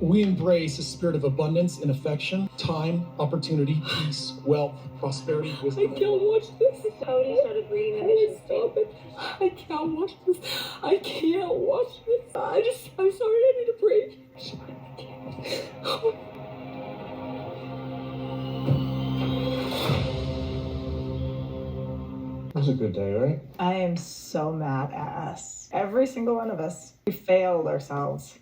We embrace a spirit of abundance and affection, time, opportunity, peace, wealth, prosperity, wisdom. I can't watch this. Cody started reading the mission Stop it. I can't watch this. I can't watch this. I'm sorry, I need a break. It was a good day, right? I am so mad at us. Every single one of us. We failed ourselves.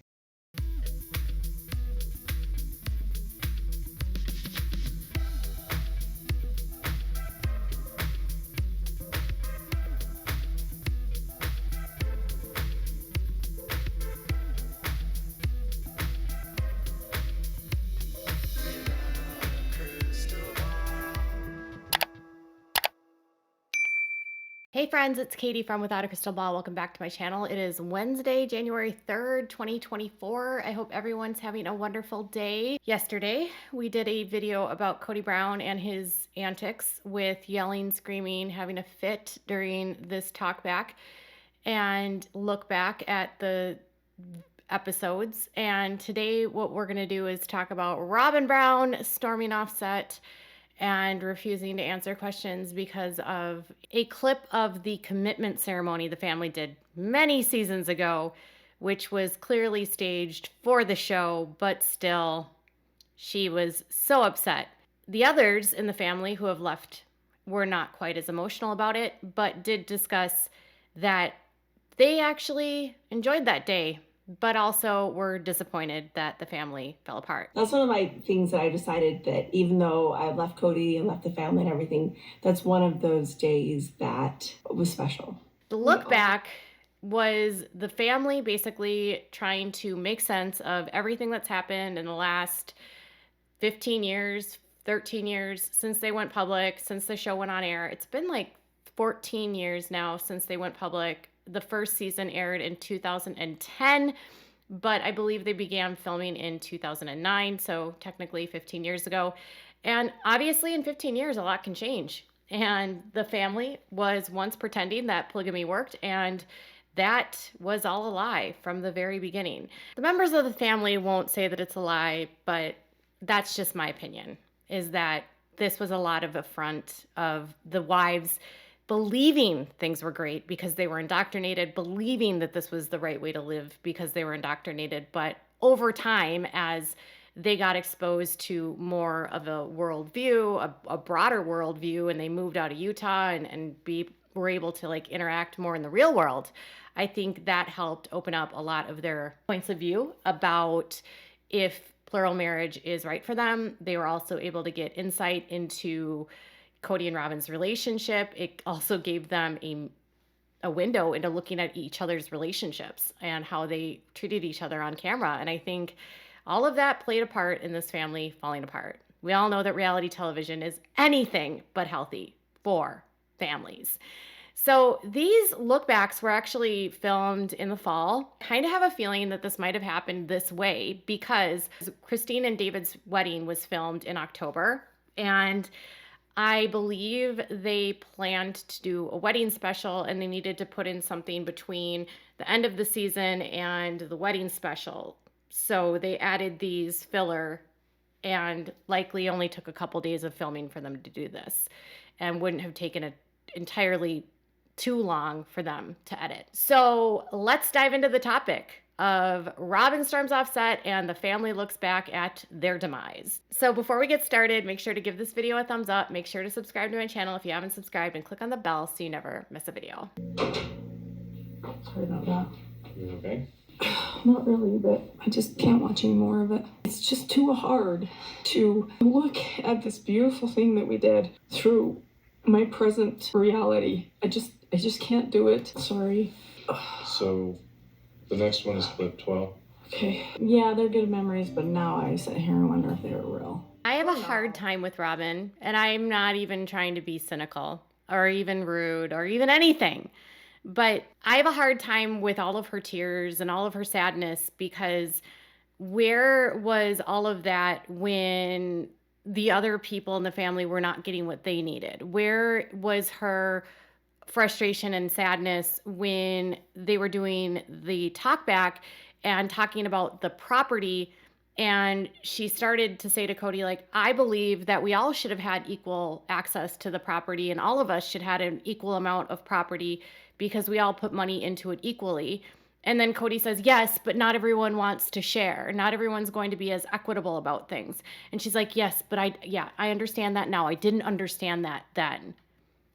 Hey friends, it's Katie from Without a Crystal Ball. Welcome back to my channel. It is Wednesday, January 3rd, 2024. I hope everyone's having a wonderful day. Yesterday, we did a video about Kody Brown and his antics with yelling, screaming, having a fit during this talk back, and look back at the episodes. And today, what we're going to do is talk about Robyn Brown storming off set and refusing to answer questions because of a clip of the commitment ceremony the family did many seasons ago, which was clearly staged for the show, but still, she was so upset. The others in the family who have left were not quite as emotional about it, but did discuss that they actually enjoyed that day, but also were disappointed that the family fell apart. That's one of my things that I decided that even though I left Kody and left the family and everything, that's one of those days that was special. The look back was the family basically trying to make sense of everything that's happened in the last 15 years, 13 years since they went public, since the show went on air. It's been like 14 years now since they went public. The first season aired in 2010, but I believe they began filming in 2009, so technically 15 years ago. And obviously in 15 years, a lot can change. And the family was once pretending that polygamy worked, and that was all a lie from the very beginning. The members of the family won't say that it's a lie, but that's just my opinion, is that this was a lot of affront of the wives believing things were great because they were indoctrinated, believing that this was the right way to live because they were indoctrinated. But over time, as they got exposed to more of a worldview, a broader worldview, and they moved out of Utah and were able to like interact more in the real world, I think that helped open up a lot of their points of view about if plural marriage is right for them. They were also able to get insight into Kody and Robyn's relationship. It also gave them a window into looking at each other's relationships and how they treated each other on camera. And I think all of that played a part in this family falling apart. We all know that reality television is anything but healthy for families. So these lookbacks were actually filmed in the fall. Kind of have a feeling that this might have happened this way because Christine and David's wedding was filmed in October, and I believe they planned to do a wedding special and they needed to put in something between the end of the season and the wedding special. So they added these filler and likely only took a couple days of filming for them to do this and wouldn't have taken it entirely too long for them to edit. So let's dive into the topic of Robyn storms off set and the family looks back at their demise. So before we get started, make sure to give this video a thumbs up, make sure to subscribe to my channel if you haven't subscribed, and click on the bell so you never miss a video. Sorry about that. You okay? Not really, but I just can't watch any more of it. It's just too hard to look at this beautiful thing that we did through my present reality. I just can't do it. Sorry. So the next one is clip 12. Okay. Yeah, they're good memories, but now I sit here and wonder if they were real. I have a hard time with Robyn, and I'm not even trying to be cynical or even rude or even anything. But I have a hard time with all of her tears and all of her sadness because where was all of that when the other people in the family were not getting what they needed? Where was her frustration and sadness when they were doing the talk back and talking about the property And she started to say to Kody, like, I believe that we all should have had equal access to the property, and all of us should have had an equal amount of property because we all put money into it equally. And then Kody says, yes, but not everyone wants to share. Not everyone's going to be as equitable about things. And she's like, yes, but I understand that now. I didn't understand that then.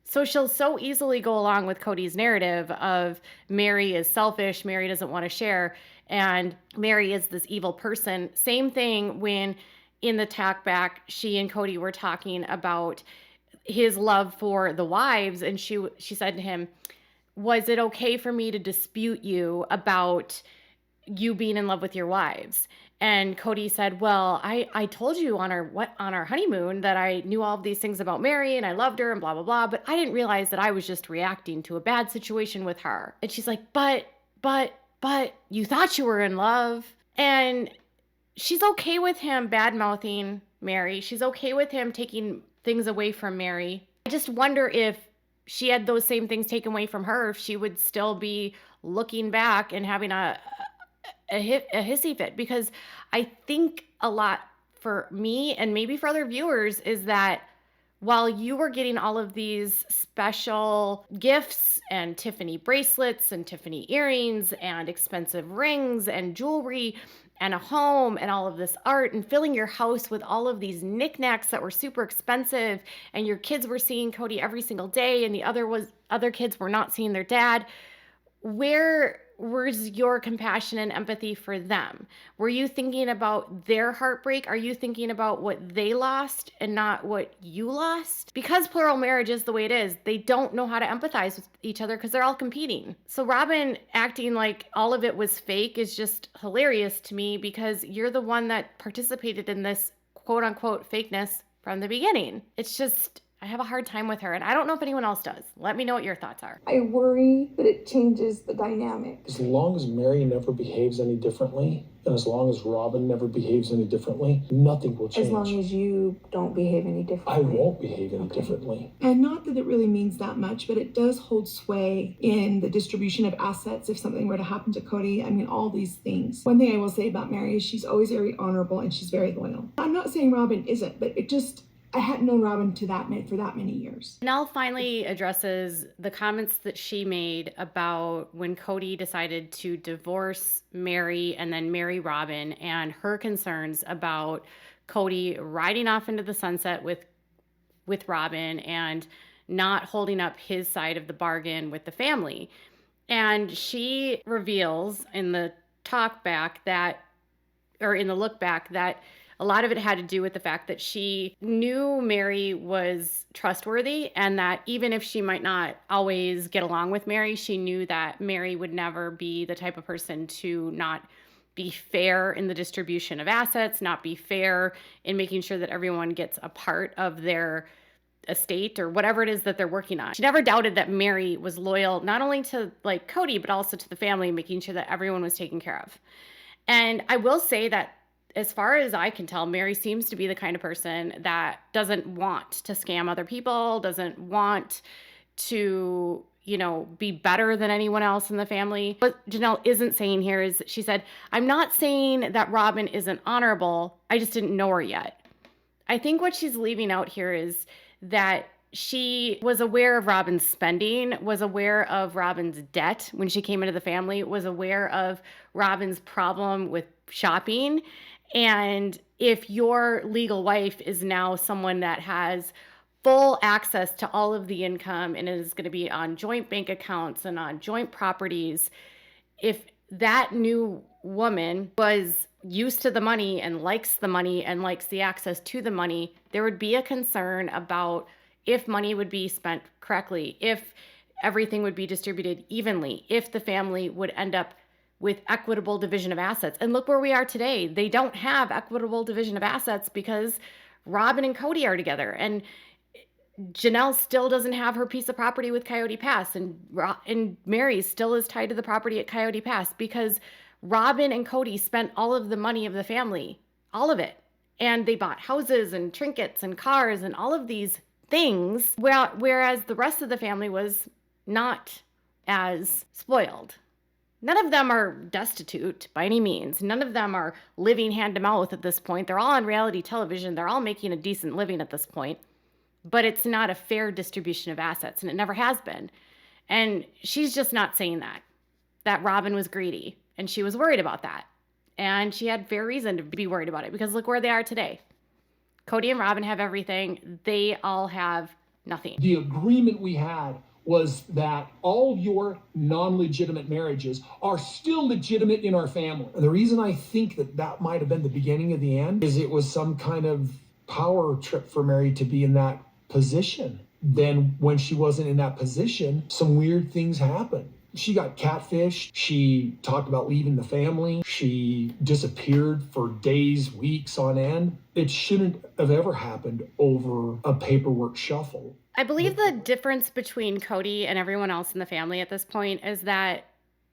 So she'll so easily go along with Kody's narrative of Meri is selfish, Meri doesn't want to share, and Meri is this evil person. Same thing when in the talk back, she and Kody were talking about his love for the wives, and she said to him, was it okay for me to dispute you about you being in love with your wives? And Kody said, well, I told you on our honeymoon that I knew all of these things about Meri and I loved her and blah, blah, blah. But I didn't realize that I was just reacting to a bad situation with her. And she's like, but you thought you were in love. And she's okay with him bad-mouthing Meri. She's okay with him taking things away from Meri. I just wonder if she had those same things taken away from her, if she would still be looking back and having a hissy fit. Because I think a lot for me and maybe for other viewers is that while you were getting all of these special gifts and Tiffany bracelets and Tiffany earrings and expensive rings and jewelry and a home and all of this art and filling your house with all of these knickknacks that were super expensive, and your kids were seeing Kody every single day and the other kids were not seeing their dad, where was your compassion and empathy for them? Were you thinking about their heartbreak? Are you thinking about what they lost and not what you lost? Because plural marriage is the way it is, they don't know how to empathize with each other because they're all competing. So Robyn acting like all of it was fake is just hilarious to me, because you're the one that participated in this quote unquote fakeness from the beginning. It's just, I have a hard time with her, and I don't know if anyone else does. Let me know what your thoughts are. I worry that it changes the dynamic. As long as Meri never behaves any differently, and as long as Robyn never behaves any differently, nothing will change. As long as you don't behave any differently. I won't behave any differently. And not that it really means that much, but it does hold sway in the distribution of assets if something were to happen to Kody. I mean, all these things. One thing I will say about Meri is she's always very honorable and she's very loyal. I'm not saying Robyn isn't, but I hadn't known Robyn for that many years. Janelle finally addresses the comments that she made about when Kody decided to divorce Meri and then marry Robyn, and her concerns about Kody riding off into the sunset with Robyn and not holding up his side of the bargain with the family. And she reveals in the talk back in the look back that a lot of it had to do with the fact that she knew Meri was trustworthy, and that even if she might not always get along with Meri, she knew that Meri would never be the type of person to not be fair in the distribution of assets, not be fair in making sure that everyone gets a part of their estate or whatever it is that they're working on. She never doubted that Meri was loyal, not only to like Kody, but also to the family, making sure that everyone was taken care of. And I will say that as far as I can tell, Meri seems to be the kind of person that doesn't want to scam other people, doesn't want to, be better than anyone else in the family. What Janelle isn't saying here is, she said, I'm not saying that Robyn isn't honorable, I just didn't know her yet. I think what she's leaving out here is that she was aware of Robyn's spending, was aware of Robyn's debt when she came into the family, was aware of Robyn's problem with shopping. And if your legal wife is now someone that has full access to all of the income and is going to be on joint bank accounts and on joint properties, if that new woman was used to the money and likes the access to the money, there would be a concern about if money would be spent correctly, if everything would be distributed evenly, if the family would end up with equitable division of assets. And look where we are today. They don't have equitable division of assets because Robyn and Kody are together. And Janelle still doesn't have her piece of property with Coyote Pass. And Meri still is tied to the property at Coyote Pass because Robyn and Kody spent all of the money of the family, all of it. And they bought houses and trinkets and cars and all of these things, whereas the rest of the family was not as spoiled. None of them are destitute by any means. None of them are living hand to mouth at this point. They're all on reality television. They're all making a decent living at this point. But it's not a fair distribution of assets, and it never has been. And she's just not saying that Robyn was greedy, and she was worried about that. And she had fair reason to be worried about it, because look where they are today. Kody and Robyn have everything. They all have nothing. The agreement we had was that all your non-legitimate marriages are still legitimate in our family. And the reason I think that might have been the beginning of the end is it was some kind of power trip for Meri to be in that position. Then when she wasn't in that position, some weird things happened. She got catfished. She talked about leaving the family. She disappeared for days, weeks on end. It shouldn't have ever happened over a paperwork shuffle. I believe the difference between Kody and everyone else in the family at this point is that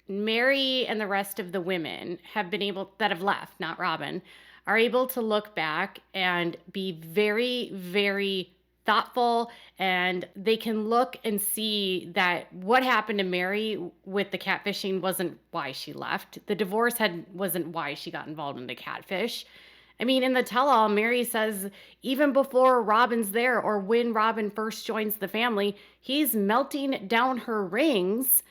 Meri and the rest of the women that have left, not Robyn, are able to look back and be very, very thoughtful, and they can look and see that what happened to Meri with the catfishing wasn't why she left. The divorce wasn't why she got involved in the catfish. I mean, in the tell-all, Meri says even before Robyn's there, or when Robyn first joins the family, he's melting down her rings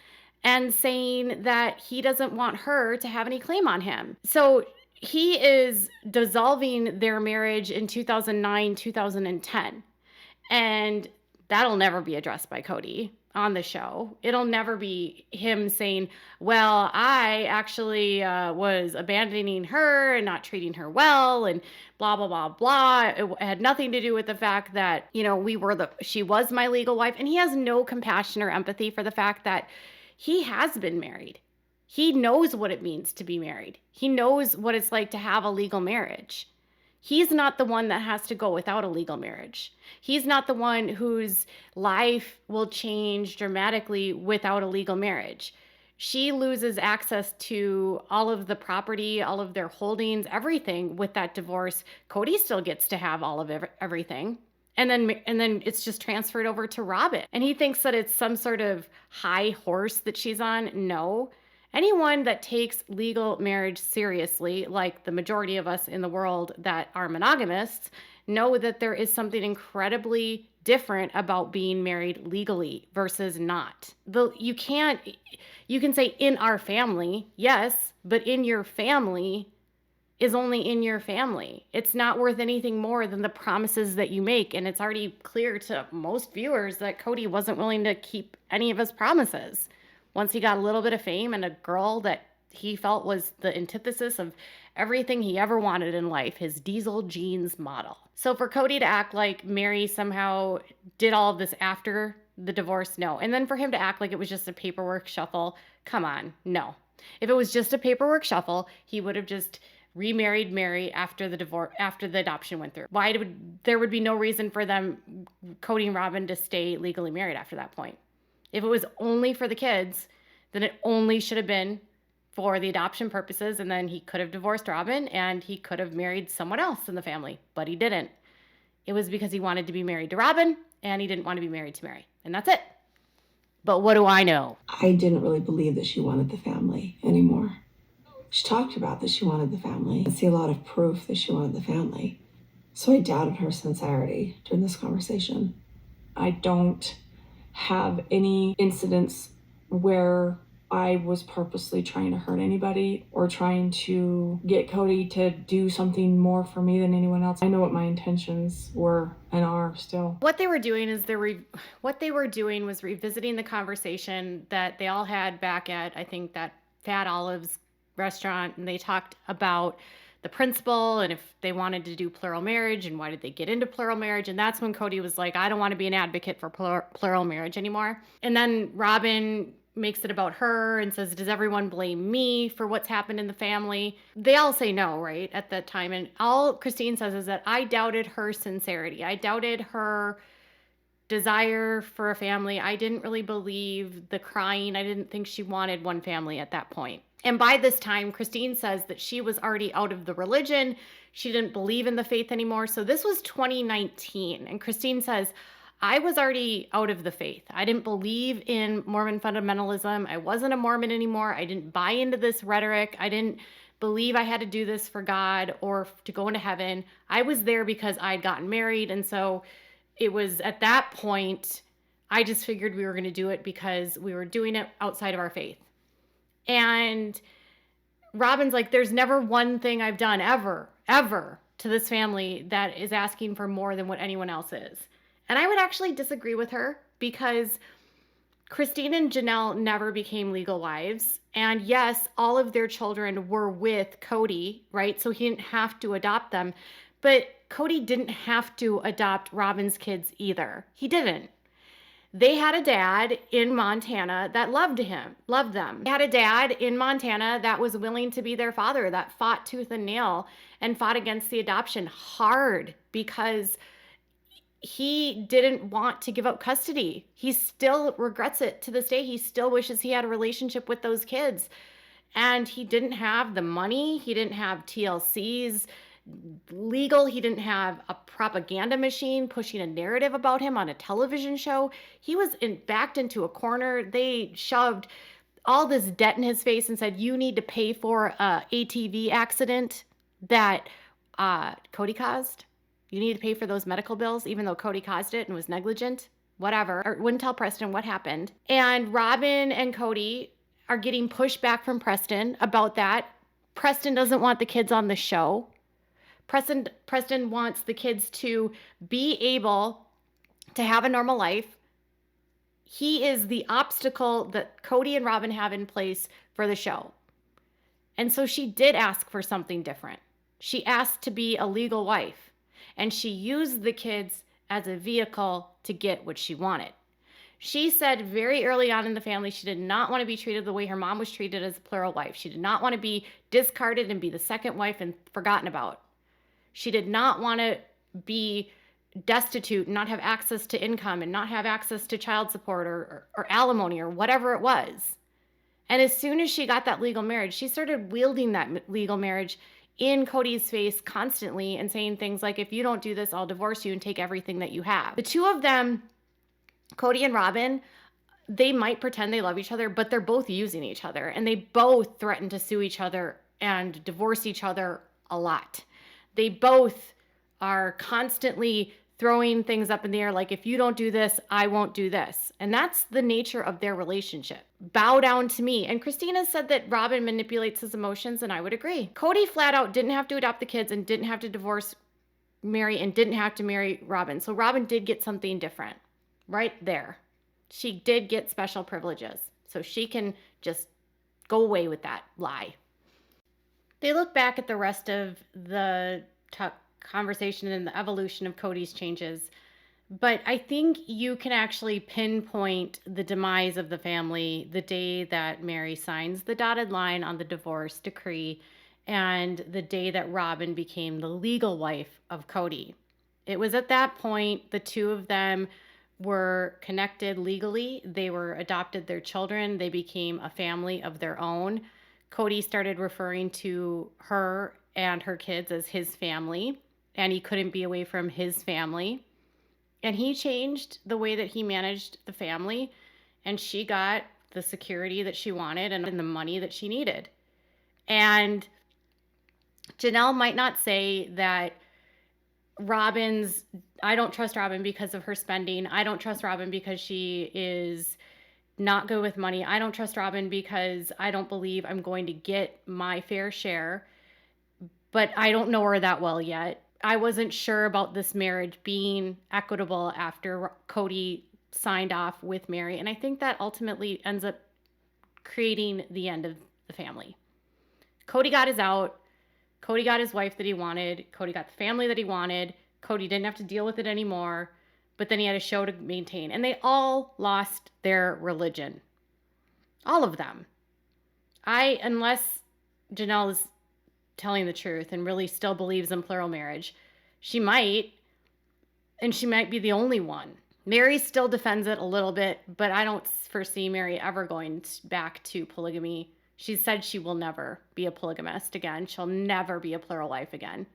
and saying that he doesn't want her to have any claim on him. So he is dissolving their marriage in 2009, 2010. And that'll never be addressed by Kody on the show. It'll never be him saying, well, I actually was abandoning her and not treating her well and blah, blah, blah, blah. It had nothing to do with the fact that, she was my legal wife. And he has no compassion or empathy for the fact that he has been married. He knows what it means to be married. He knows what it's like to have a legal marriage. He's not the one that has to go without a legal marriage. He's not the one whose life will change dramatically without a legal marriage. She loses access to all of the property, all of their holdings, everything with that divorce. Kody still gets to have all of everything. And then it's just transferred over to Robyn. And he thinks that it's some sort of high horse that she's on. No. Anyone that takes legal marriage seriously, like the majority of us in the world that are monogamists, know that there is something incredibly different about being married legally versus not. You can say in our family, yes, but in your family is only in your family. It's not worth anything more than the promises that you make. And it's already clear to most viewers that Kody wasn't willing to keep any of his promises. Once he got a little bit of fame and a girl that he felt was the antithesis of everything he ever wanted in life, his diesel jeans model. So for Kody to act like Meri somehow did all of this after the divorce, no. And then for him to act like it was just a paperwork shuffle, come on, no. If it was just a paperwork shuffle, he would have just remarried Meri after the divorce, after the adoption went through. There would be no reason for them, Kody and Robyn, to stay legally married after that point. If it was only for the kids, then it only should have been for the adoption purposes, and then he could have divorced Robyn and he could have married someone else in the family, but he didn't. It was because he wanted to be married to Robyn and he didn't want to be married to Meri, and that's it. But what do I know? I didn't really believe that she wanted the family anymore. She talked about that she wanted the family. I see a lot of proof that she wanted the family. So I doubted her sincerity during this conversation. I don't have any incidents where I was purposely trying to hurt anybody or trying to get Kody to do something more for me than anyone else. I know what my intentions were and are still. What they were doing is was revisiting the conversation that they all had back at, I think, that Fat Olive's restaurant, and they talked about the principle and if they wanted to do plural marriage and why did they get into plural marriage. And that's when Kody was like, I don't want to be an advocate for plural marriage anymore. And then Robyn makes it about her and says, does everyone blame me for what's happened in the family? They all say no, right, at that time. And all Christine says is that I doubted her sincerity. I doubted her desire for a family. I didn't really believe the crying. I didn't think she wanted one family at that point. And by this time, Christine says that she was already out of the religion. She didn't believe in the faith anymore. So this was 2019. And Christine says, I was already out of the faith. I didn't believe in Mormon fundamentalism. I wasn't a Mormon anymore. I didn't buy into this rhetoric. I didn't believe I had to do this for God or to go into heaven. I was there because I'd gotten married. And so it was at that point, I just figured we were going to do it because we were doing it outside of our faith. And Robyn's like, there's never one thing I've done ever to this family that is asking for more than what anyone else is. And I would actually disagree with her, because Christine and Janelle never became legal wives. And yes, all of their children were with Kody, right? So he didn't have to adopt them. But Kody didn't have to adopt Robyn's kids either. He didn't. They had a dad in Montana that loved them. They had a dad in Montana that was willing to be their father, that fought tooth and nail and fought against the adoption hard because he didn't want to give up custody. He still regrets it to this day. He still wishes he had a relationship with those kids. And he didn't have the money. He didn't have TLC's legal. He didn't have a propaganda machine pushing a narrative about him on a television show. He was backed into a corner. They shoved all this debt in his face and said, you need to pay for a ATV accident that Kody caused. You need to pay for those medical bills, even though Kody caused it and was negligent, whatever. Or wouldn't tell Preston what happened. And Robyn and Kody are getting pushed back from Preston about that. Preston doesn't want the kids on the show. Preston wants the kids to be able to have a normal life. He is the obstacle that Kody and Robyn have in place for the show. And so she did ask for something different. She asked to be a legal wife, and she used the kids as a vehicle to get what she wanted. She said very early on in the family, she did not want to be treated the way her mom was treated as a plural wife. She did not want to be discarded and be the second wife and forgotten about. She did not want to be destitute and not have access to income and not have access to child support or alimony or whatever it was. And as soon as she got that legal marriage, she started wielding that legal marriage in Kody's face constantly and saying things like, if you don't do this, I'll divorce you and take everything that you have. The two of them, Kody and Robyn, they might pretend they love each other, but they're both using each other. And they both threaten to sue each other and divorce each other a lot. They both are constantly throwing things up in the air like, if you don't do this, I won't do this. And that's the nature of their relationship. Bow down to me. And Christina said that Robyn manipulates his emotions, and I would agree. Kody flat out didn't have to adopt the kids and didn't have to divorce Meri and didn't have to marry Robyn. So Robyn did get something different right there. She did get special privileges. So she can just go away with that lie. They look back at the rest of the conversation and the evolution of Kody's changes, but I think you can actually pinpoint the demise of the family the day that Meri signs the dotted line on the divorce decree and the day that Robyn became the legal wife of Kody. It was at that point the two of them were connected legally. They were adopted their children. They became a family of their own. Kody started referring to her and her kids as his family, and he couldn't be away from his family. And he changed the way that he managed the family, and she got the security that she wanted and the money that she needed. And Janelle might not say that I don't trust Robyn because of her spending. I don't trust Robyn because she is not good with money. I don't trust Robyn because I don't believe I'm going to get my fair share. But I don't know her that well yet. I wasn't sure about this marriage being equitable after Kody signed off with Meri. And I think that ultimately ends up creating the end of the family. Kody got his out. Kody got his wife that he wanted. Kody got the family that he wanted. Kody didn't have to deal with it anymore. But then he had a show to maintain. And they all lost their religion. All of them. Unless Janelle is telling the truth and really still believes in plural marriage, she might, and she might be the only one. Meri still defends it a little bit, but I don't foresee Meri ever going back to polygamy. She said she will never be a polygamist again. She'll never be a plural wife again.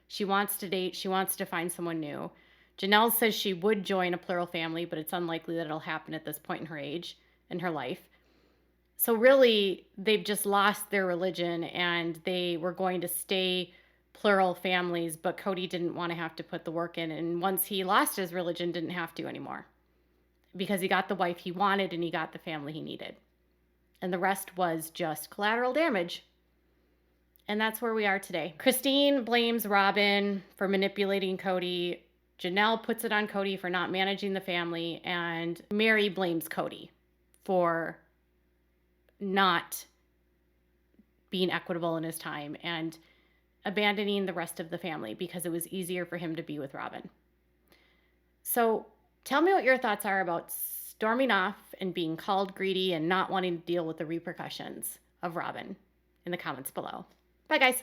She wants to date. She wants to find someone new. Janelle says she would join a plural family, but it's unlikely that it'll happen at this point in her age, in her life. So really, they've just lost their religion, and they were going to stay plural families, but Kody didn't want to have to put the work in. And once he lost his religion, didn't have to anymore, because he got the wife he wanted and he got the family he needed. And the rest was just collateral damage. And that's where we are today. Christine blames Robyn for manipulating Kody. Janelle puts it on Kody for not managing the family. And Meri blames Kody for not being equitable in his time and abandoning the rest of the family because it was easier for him to be with Robyn. So tell me what your thoughts are about storming off and being called greedy and not wanting to deal with the repercussions of Robyn in the comments below. Bye, guys.